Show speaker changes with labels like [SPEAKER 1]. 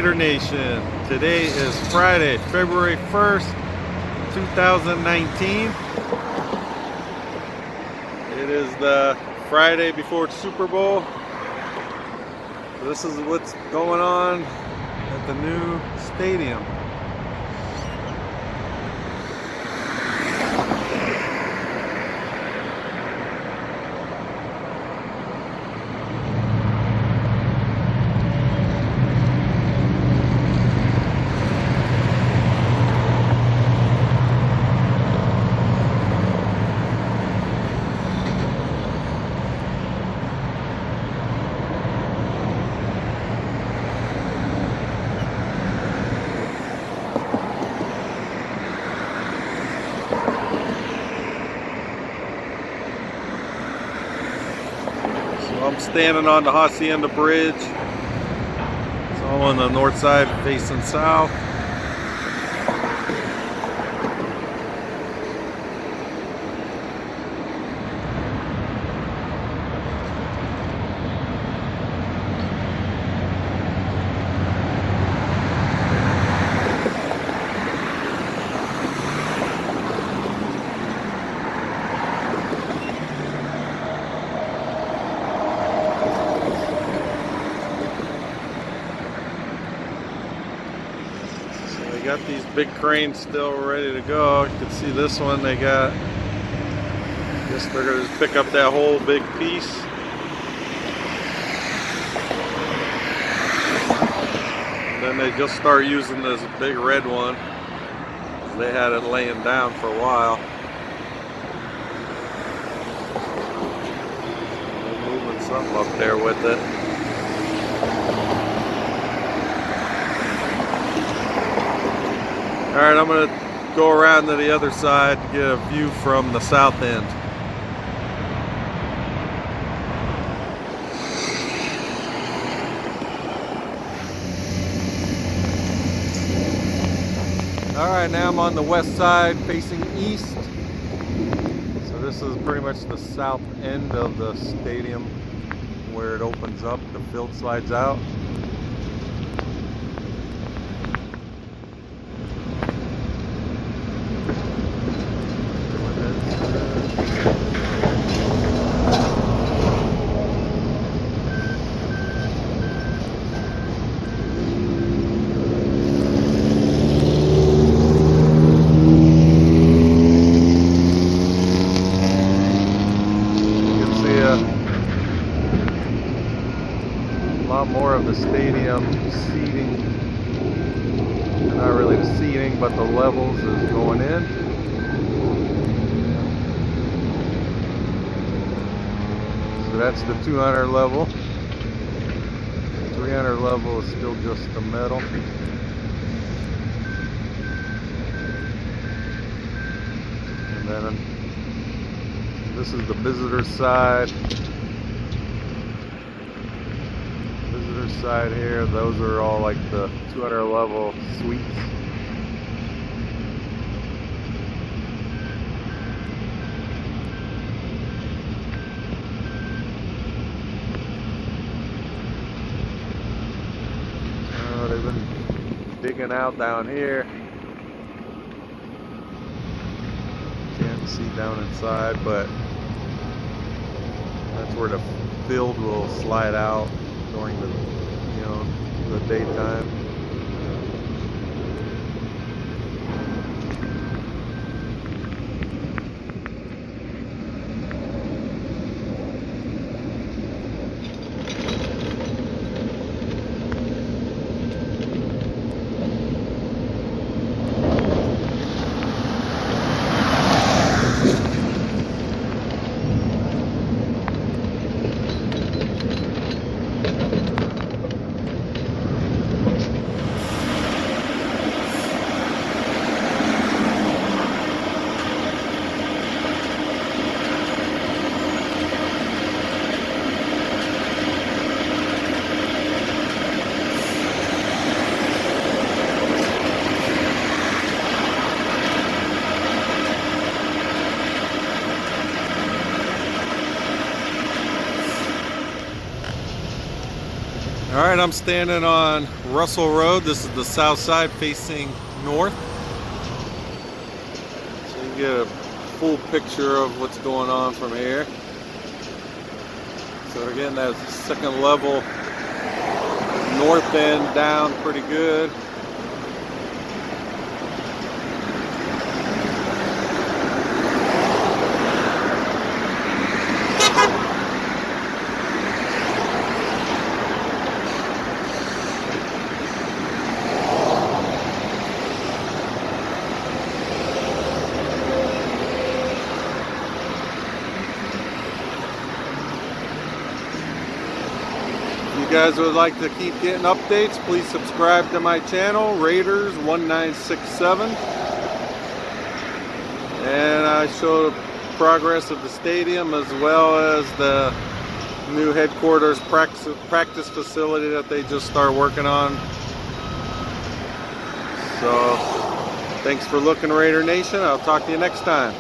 [SPEAKER 1] Raider Nation. Today is Friday, February 1st, 2019. It is the Friday before Super Bowl. This is what's going on at the new stadium. I'm standing on the Hacienda Bridge. It's all on the north side facing south. They got these big cranes still ready to go. You can see this one they got. I guess they're going to just pick up that whole big piece. And then they just start using this big red one. They had it laying down for a while. They're moving something up there with it. Alright, I'm going to go around to the other side to get a view from the south end. Alright, now I'm on the west side facing east. So this is pretty much the south end of the stadium where it opens up, the field slides out. A lot more of the stadium seating, not really the seating, but the levels is going in. So that's the 200 level. 300 level is still just the metal. And then this is the visitor side. Side here, those are all like the 200 level suites. They've been digging out down here. Can't see down inside, but that's where the field will slide out during the daytime. Alright, I'm standing on Russell Road. This is the south side facing north. So you can get a full picture of what's going on from here. So again, that second level north end down pretty good. If you guys would like to keep getting updates, please subscribe to my channel, Raiders1967. And I show the progress of the stadium as well as the new headquarters practice facility that they just started working on. So, thanks for looking, Raider Nation. I'll talk to you next time.